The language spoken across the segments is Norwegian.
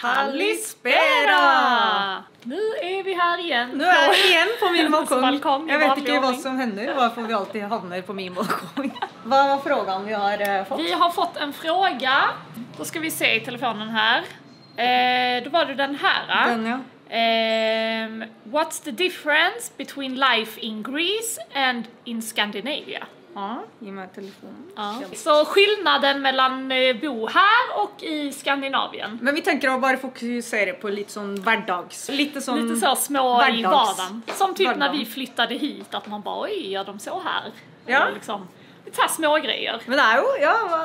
Kalispera! Nu är vi här igen. Nu är vi igen på min balkong. Jag vet inte vad som som händer, varför vi alltid hamnar på min balkong. Vad var frågan vi har fått? Vi har fått en fråga. Då ska vi se i telefonen här. Då var det den här. Den, ja. What's the difference between life in Greece and in Scandinavia? Ja, ge mig telefonen. Ja. Så skillnaden mellan bo här och i Skandinavien. Men vi tänker att bara fokusera på lite sån vardags. Lite så små i vardagen. Som typ när vi flyttade hit, att man bara, oj, gör de så här? Ja. Liksom, lite så här små grejer. Men det är ju,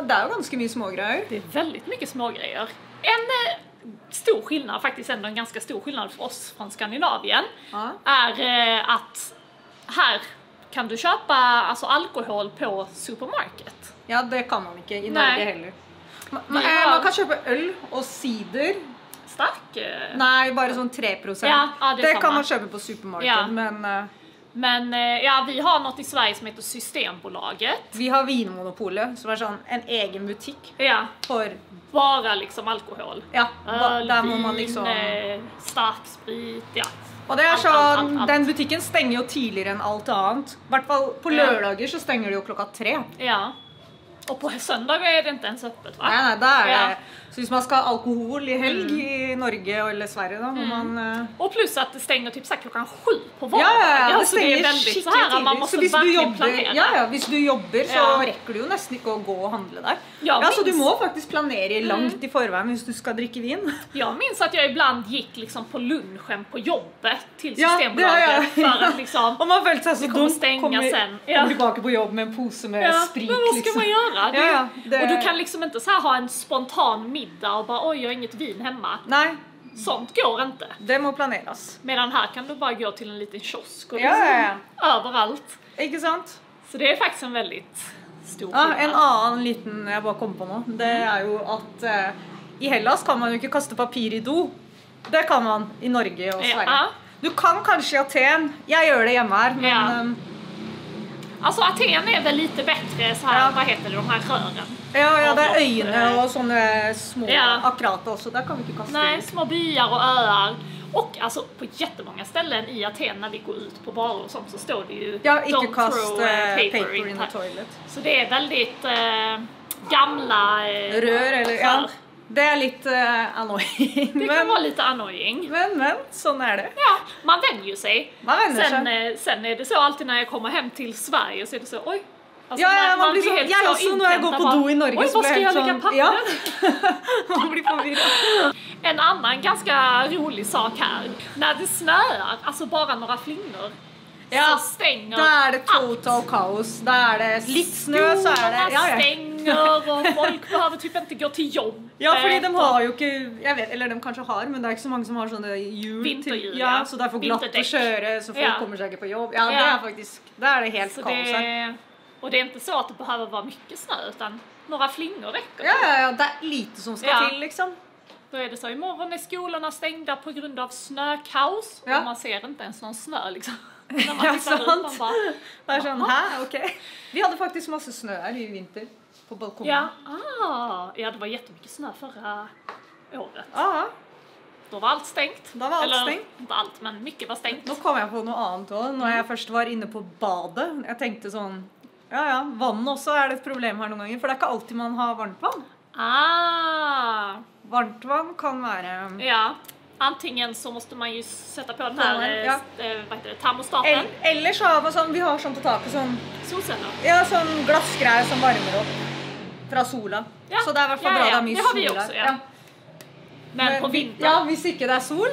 det är ju ganska mycket små grejer. Det är väldigt mycket små grejer. En stor skillnad, faktiskt ändå en ganska stor skillnad för oss från Skandinavien, är att här kan du köpa alltså alkohol på supermarket. Ja, det kan man inte i Norge heller. Man kan köpa öl och cider. Stark? Nej, bara sån 3%. Ja, det kan man köpa på supermarket, ja. Men ja, vi har något i Sverige som heter Systembolaget. Vi har Vinmonopolet som är sån en egen butik. Ja. För bara liksom alkohol. Ja, öl, där må man liksom stark sprit, ja. Och det är så allt. Den butiken stänger ju tidigare än allt annat. I vart fall på lördagar så stänger det ju klockan 3. Ja. Och på söndagar är det inte ens öppet, va? Nej, där är det. Så hvis man ska ha alkohol i helg i Norge eller Sverige då, man... Och plus att det stänger typ så här klockan 7 på vardag. Ja, det så det är väldigt så här, man måste verkligen planera. Ja, hvis du jobbar så räcker det ju nästan inte att gå och handla där. Ja, så du må faktiskt planera långt i förväg hvis du ska dricka vin. Jag minns att jag ibland gick liksom på lunchen på jobbet till Systembolaget för att liksom... Och man följde sig så dumt stänga sen. Kom tillbaka på jobb med en påse med sprit. Men vad ska man göra? Det... Och du kan liksom inte så här ha en spontan middag och bara, oj, jag har inget vin hemma. Nej. Sånt går inte. Det må planeras. Medan här kan du bara gå till en liten kiosk och överallt. Inte sant? Så det är faktiskt en väldigt stor skillnad. En annan liten jag bara kom på nu, det är ju att i Hellas kan man ju inte kasta papir i do. Det kan man i Norge och Sverige. Du kan kanske i Aten. Jag gör det hemma här, men alltså Aten är väl lite bättre så här, vad heter det, de här rören. Ja, det är öarna och såna små akkurat också. Där kan vi inte kasta. Nej, små byar och öar. Och alltså på jättemånga ställen i Aten när vi går ut på barer och sånt så står det ju don't throw paper in the toilet. Så det är väldigt gamla rör eller det är lite annoying. Det kan vara lite annoying. Men sån är det. Ja, man vänjer sig. Sen är det så alltid när jag kommer hem till Sverige så är det så, oj. Alltså man blir helt så när jag går på do i Norge. Oj, vad ska jag lägga pappren? Man blir förvirrad. En annan ganska rolig sak här. När det snöar, alltså bara några flingor. Så stänger där är det total kaos. Där är det lite snö så är det. Stänger och folk behöver typ inte gå till jobb. Ja, för de har ju inte, jag vet, eller de kanske har, men det är inte så många som har såna vinterhjul. Ja, så där får glatt att köra så folk kommer säkert på jobb. Ja, det är faktiskt, där är det helt kaos. Och det är inte så att det behöver vara mycket snö utan några flingor räcker. Ja, det är lite som ska till liksom. Då är det så, imorgon är skolorna stängda på grund av snökaos och man ser inte ens någon snö liksom. När man tittar ut, man bara, det är sån här, okej. Vi hade faktiskt massa snö här i vinter på balkongen. Ja, det var jättemycket snö förra året. Ja. Då var allt stängt. Då var allt stängt. Inte allt, men mycket var stängt. Nu kom jag på något annat då. När jag först var inne på badet. Jag tänkte sån, vann också är det ett problem här någon gånger. För det är inte alltid man har varmt vann. Varmt vann kan vara... Ja, antingen så måste man ju sätta på den här termostaten. Eller så har man som vi har som på taket som... Solceller. Ja, som glassgrejer som värmer upp. Från solen. Ja. Så det är i alla fall bra att det har vi också, Men på vintern... Ja, hvis ikke det är sol,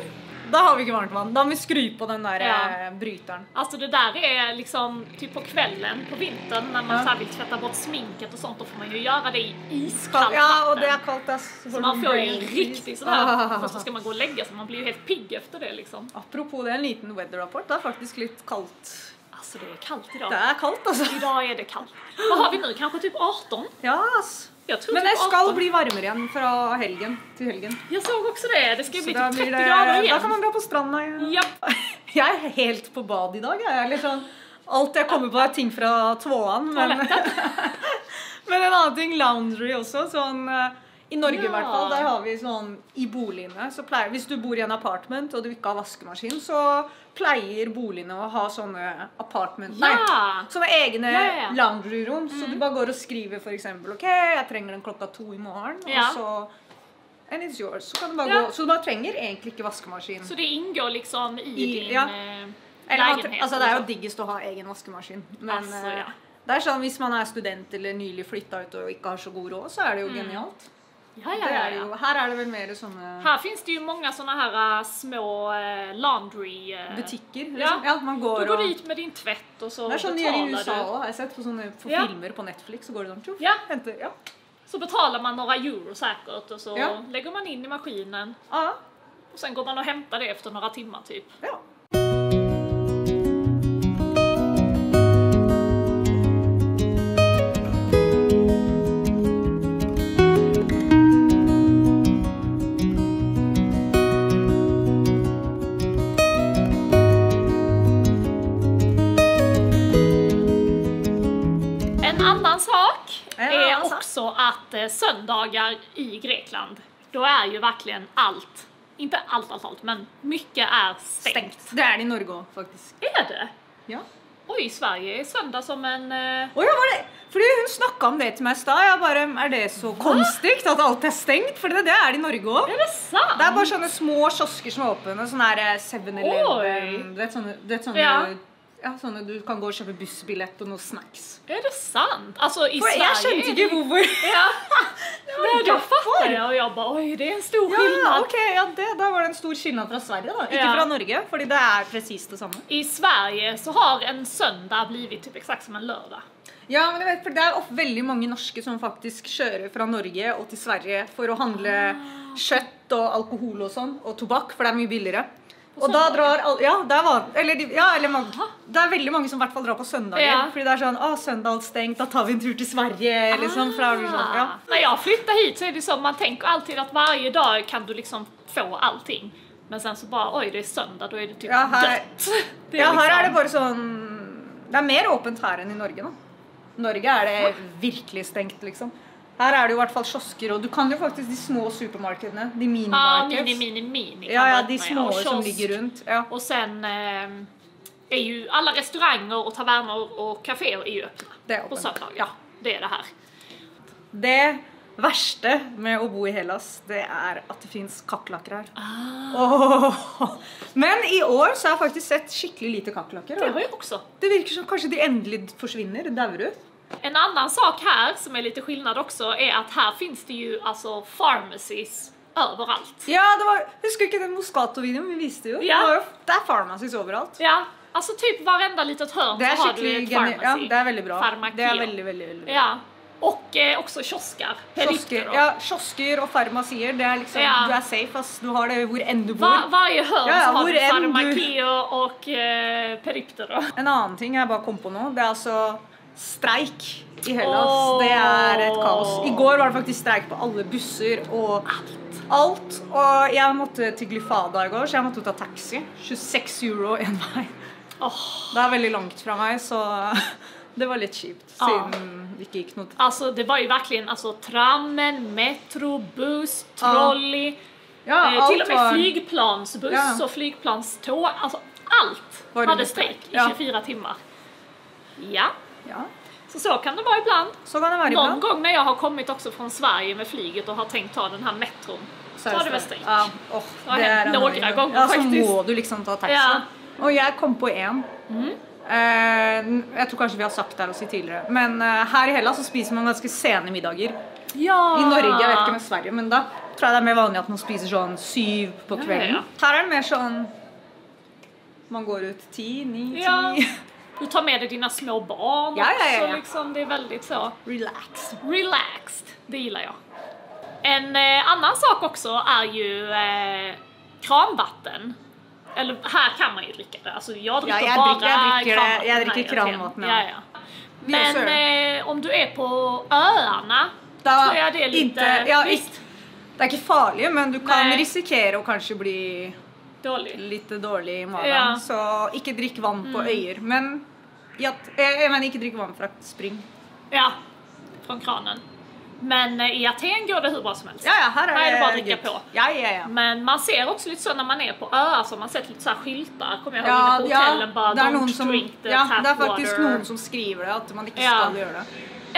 då har vi inte varmt vann. Då har vi skruv på den där brytaren. Alltså det där är liksom typ på kvällen på vintern när man så här vill tvätta bort sminket och sånt, då får man ju göra det i iskallt vatten. Ja, och det är kallt. Så man får ju en riktig sån här, och så ska man gå och lägga sig, man blir ju helt pigg efter det liksom. Apropå det, en liten weather-rapport, det är faktiskt lite kallt. Alltså det är kallt idag. Det är kallt alltså. Idag är det kallt. Vad har vi nu? Kanske typ 18? Ja, men det ska bli varmare igen från helgen till helgen. Jag såg också det. Det ska bli typ 30 grader igen. Då kan man dra på stranden. Ja. Jag är helt på bad idag. Jag är liksom, allt jag kommer på är ting från tvåan. Men en annan ting, laundry också. Sån, I Norge I hvert fall, der har vi sånn, I boligene, så pleier, hvis du bor I en apartment, og du ikke har vaskemaskin, så pleier boligene å ha sånne apartment, sånne egne laundry room, så du bare går og skriver for eksempel, ok, jeg trenger den 2:00 I morgen, og så, and it's yours, så kan du bare gå, så du bare trenger egentlig ikke vaskemaskin. Så det inngår liksom I din lägenhet? Altså det jo diggest å ha egen vaskemaskin, men det sånn, hvis man student eller nylig flyttet ut og ikke har så god råd, så det jo genialt. Ja. Her det vel mer sånne... Her finns det ju många såna här små laundry... butikker, liksom. Ja, man går du går dit med din tvätt och så betalar du. Det sånn I USA også, har jeg sett på sånne filmer på Netflix, så går det sånn, henter, Så betalar man några euro säkert och så lägger man in I maskinen. Och sen går man och hämtar det efter några timmar typ. Ja. Också att söndagar I Grekland, då ju verkligen allt, inte allt, men mycket stängt. Det det I Norge också faktiskt. Det? Ja. Oj, I Sverige söndag som en... Oj, var det? Fordi hun snakket om det til meg I stad. Jeg bare, det så konstigt at alt stengt? For det I Norge også. Det sant? Det bare sånne små kiosker som åpner, sånne her 7-Eleven. Det sånne... Ja, sånn at du kan gå og kjøpe bussbillett og noe snacks. Det sant? Altså, I Sverige... Jeg skjønte ikke hvorfor. Det fattar jeg, og jeg bare, oi, det en stor skillnad. Ja, ok, da var det en stor skillnad fra Sverige da. Ikke fra Norge, fordi det precis det samme. I Sverige så har en søndag blivit typ exakt som en lørdag. Ja, men jeg vet, for det veldig mange norske som faktisk kjører fra Norge og til Sverige for å handle kjøtt og alkohol og sånn, og tobakk, for det mye billigere. Og da drar det veldig mange som I hvert fall drar på søndager, fordi det sånn, søndag stengt, da tar vi en tur til Sverige, liksom, När jag flyttar hit så det så, man tänker alltid att varje dag kan du liksom få allting, men sen så bara, oj, det söndag, då det typ dött. Her det bare sånn, det mer åpent her enn I Norge da. Norge det virkelig stengt, liksom. Her det jo I hvert fall kiosker, og du kan jo faktisk de små supermarkedene, de mini-markets. Mini. Ja, de små som ligger rundt. Ja. Och sen ju alla restauranger och taverner och kaféer ju öppna på söndag. Ja, det det här. Det verste med å bo I Hellas, det at det finns kakerlakker her. Men I år så har jeg faktisk sett skikkelig lite kakerlakker. Det har jeg også. Det virker som kanskje de endelig forsvinner, dauer ut. En annan sak här som lite skillnad också att här finns det ju alltså pharmacies överallt. Ja, det var, husker ikke den Moscato-videoen vi viste jo? Ja. Det pharmacies överallt. Ja, alltså typ varenda litet hörn så har du ett pharmacy. Ja, det väldigt bra. Farmakeo. Det väldigt bra. Ja. Och också kiosker. Kiosker och farmacier, det liksom, du safe, fast du har det hvor enn du bor. Varje hörn så har du farmakeo och peripter. En annen ting jeg bare kom på nå, det altså streik I Hellas. Det et kaos. I går var det faktisk streik på alle busser og alt. Og jeg måtte til Glyfada I går, så jeg måtte ta taxi. 26 euro en vei. Det veldig langt fra meg, så det var litt kjipt, siden det ikke gikk noe. Alltså, det var ju verkligen trammen, metro, buss, trolley, till och med flygplansbuss och flygplanståg. Alltså, allt hade strejk I 24 timmar. Ja. Så kan det vara ibland. Så kan det vara ibland. Någon gång när jag har kommit också från Sverige med flyget och har tänkt ta den här metron, så har det väl strejk. Det är några gånger faktiskt. Så må du liksom ta taxi. Och jag kom på en. Jeg tror kanskje vi har sagt det også tidligere, men her I Hellas så spiser man ganske sene middager. I Norge, jeg vet ikke med Sverige, men da tror jeg det mer vanlig at man spiser sånn 7 på kvelden. Her det mer sånn, man går ut 10, 9, 10. Du tar med dig dina små barn också, liksom, det väldigt så. Relaxed, det gillar jag. En annan sak också ju kranvatten. Eller här kan man ju dricka det. Alltså jag dricker jag dricker kranvatten. Men om du på öarna så det lite visst. Det ikke farlig, men du kan risikere å kanskje bli litt dårlig I magen. Så ikke drikk vann på øyer. Men jeg mener ikke drikk vann fra spring. Ja, från kranen. Men i Aten går det hur bra som helst. Ja, här är det bara att dricka på. Ja. Men man ser också lite så när man är på öar, så man sett lite så här skyltar, kommer jag ihåg inne på hotellen, bara don't drink the tap water. Det är faktiskt någon som skriver det, att man inte ska göra det.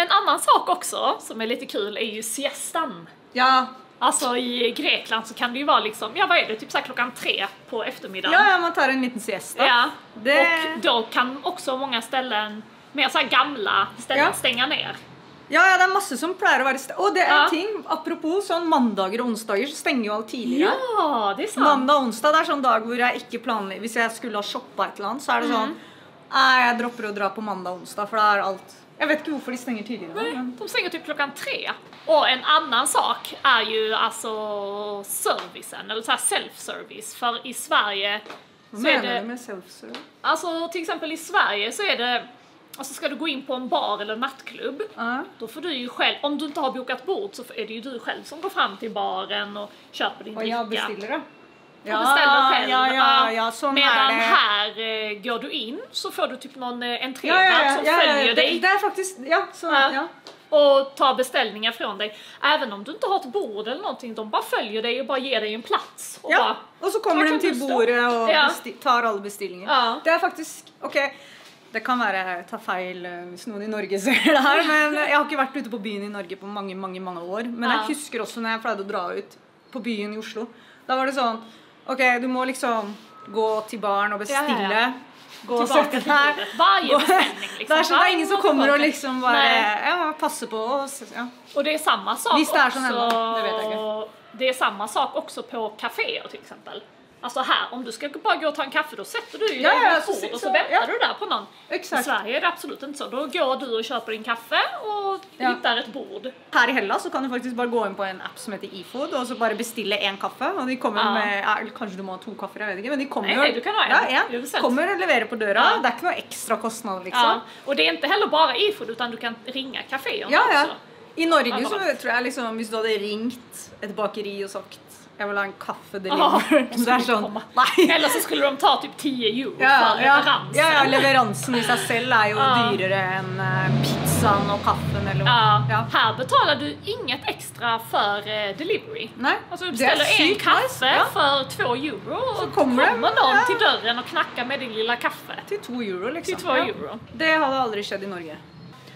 En annan sak också som är lite kul är ju siestan. Ja. Alltså i Grekland så kan det ju vara liksom, vad är det, typ så här 3 på eftermiddagen. Ja, man tar en liten siesta. Ja, och då kan också många ställen, mer så här gamla ställen, stänga ner. Ja, det är massor som pleier å være og det er en ting, apropos sånn mandager og onsdager så stenger jo alt tidligere. Ja, det er sant. Mandag og onsdag, det er sånn dag hvor jeg ikke planlegger. Hvis jeg skulle ha shoppa et eller annet, så er det sånn, jeg dropper å dra på mandag og onsdag, for det er alt. Jag vet inte varför de stänger tidigare. Nej, de stänger typ 3. Och en annan sak är ju alltså servicen, eller så här self-service. För i Sverige så är det med self-service? Alltså till exempel i Sverige så är det, alltså ska du gå in på en bar eller nattklubb, då får du ju själv, om du inte har bokat bord så är det ju du själv som går fram till baren och köper din dricka. Och jag beställer det. Ja, medan här går du in så får du typ någon entrévärd som följer dig. Det är faktiskt, och tar beställningar från dig. Även om du inte har ett bord eller någonting, de bara följer dig och bara ger dig en plats. Och, och så kommer de till bordet och tar alla beställningar. Ja. Det är faktiskt, det kan være ta feil hvis noen i Norge ser det her, men jeg har ikke vært ute på byen i Norge på mange år. Men jeg husker også når jeg pleide å dra ut på byen i Oslo. Da var det sånn, du må liksom gå til baren og bestille. Gå og sette her. Varje beställning liksom. Det är ingen som kommer och liksom bara passa på oss. Ja. Och det är samma sak visst är sån ändå, det vet jag inte. Det är samma sak också på kaféer till exempel. Alltså här, om du ska bara gå och ta en kaffe, då sätter du ju dig på ett bord och så väntar du där på någon. Exakt. I Sverige är det absolut inte så. Då går du och köper din kaffe och hittar ett bord. Här i Hellas så kan du faktiskt bara gå in på en app som heter eFood och så bara bestilla en kaffe. Och de kommer med, kanske du må ha 2 kaffer, jag vet inte. Men de kommer, nej, du kan ha en. Kommer och levererar på dörren. Det är inte några extra kostnader liksom. Ja. Och det är inte heller bara eFood, utan du kan ringa kaféerna också. I Norge så tror jag liksom, om du hade ringt ett bakeri och sagt jag vill ha en kaffe delivered. Eller så skulle de ta typ 10 euro för leverans. Ja, leveransen i sig själv är ju dyrare än pizzan och kaffen eller Här betalar du inget extra för delivery. Nej. Alltså du beställer en kaffe för 2 euro och så kommer någon till dörren och knackar med din lilla kaffe. Till 2 euro liksom. Till 2 euro. Det hade aldrig skett i Norge.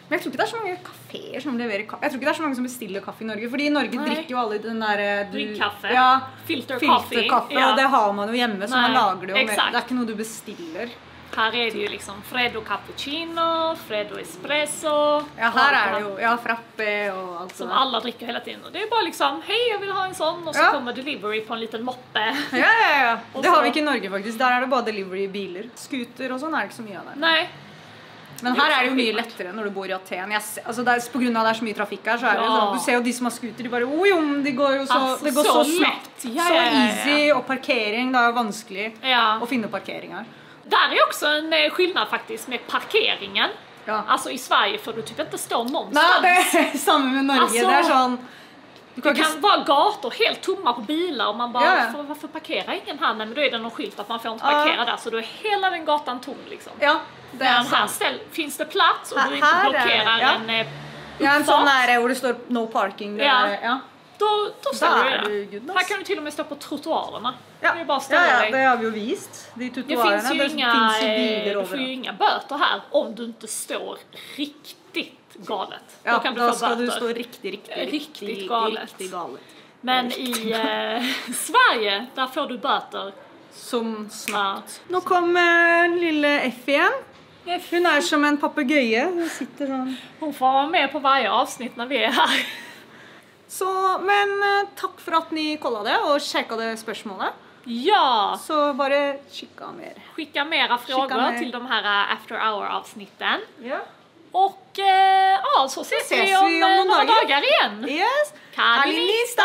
Men jag tror inte det är så många kaféer som levererar kaffe. Jag tror inte det är så många som beställer kaffe i Norge. För i Norge dricker ju alla den där... Drinkkaffe. Ja, filterkaffe. Och det har man ju hemma så man lagar det. Exakt. Det är inte något du beställer. Här är det ju liksom Freddo cappuccino, Freddo espresso. Ja, här är det ju frappe och allt som alla dricker hela tiden. Och det är bara liksom, hej jag vill ha en sån. Och så kommer delivery på en liten moppe. Ja. Det har vi inte i Norge faktiskt. Där är det bara delivery i bilar. Scooter och sånt är det inte så mycket av det. Nej. Men här är det ju mycket lättare när du bor i Aten. Alltså där, på grund av att det är så mycket trafik här så är det så. Du ser ju de som har scooter, de bara det går ju så alltså, det går så snabbt. Så easy och parkering, det är vanskligt att finna parkeringar. Där är också en skillnad faktiskt med parkeringen. Ja. Alltså i Sverige får du typ inte stå någonstans. Nej, det är samma med Norge. Alltså, det är sån det kan vara gator helt tomma på bilar och man bara, varför parkerar ingen här? Men då är det någon skylt att man får inte parkera där, så då är hela den gatan tom liksom. Ja, det är sant. Här finns det plats och du inte blockerar en sån där där det står no parking. Då ställer du det. Här kan du till och med stå på trottoarerna. Ja, det är bara att ställa dig. Det har vi ju visst. Det finns ju inga böter här om du inte står riktigt galet. Ja, då kan du få böter. Du stå riktigt galet. Men i Sverige, där får du böter. Som snabbt. Nu kommer lille F igen. Hon är som en papegöja. Hon får vara med på varje avsnitt när vi är här. Så, men tack för att ni kollade och checkade spörsmålet. Ja. Så bara skicka mera frågor till de här after hour avsnitten. Ja. Och så ses vi om några dagar igen. Yes. Kalinista!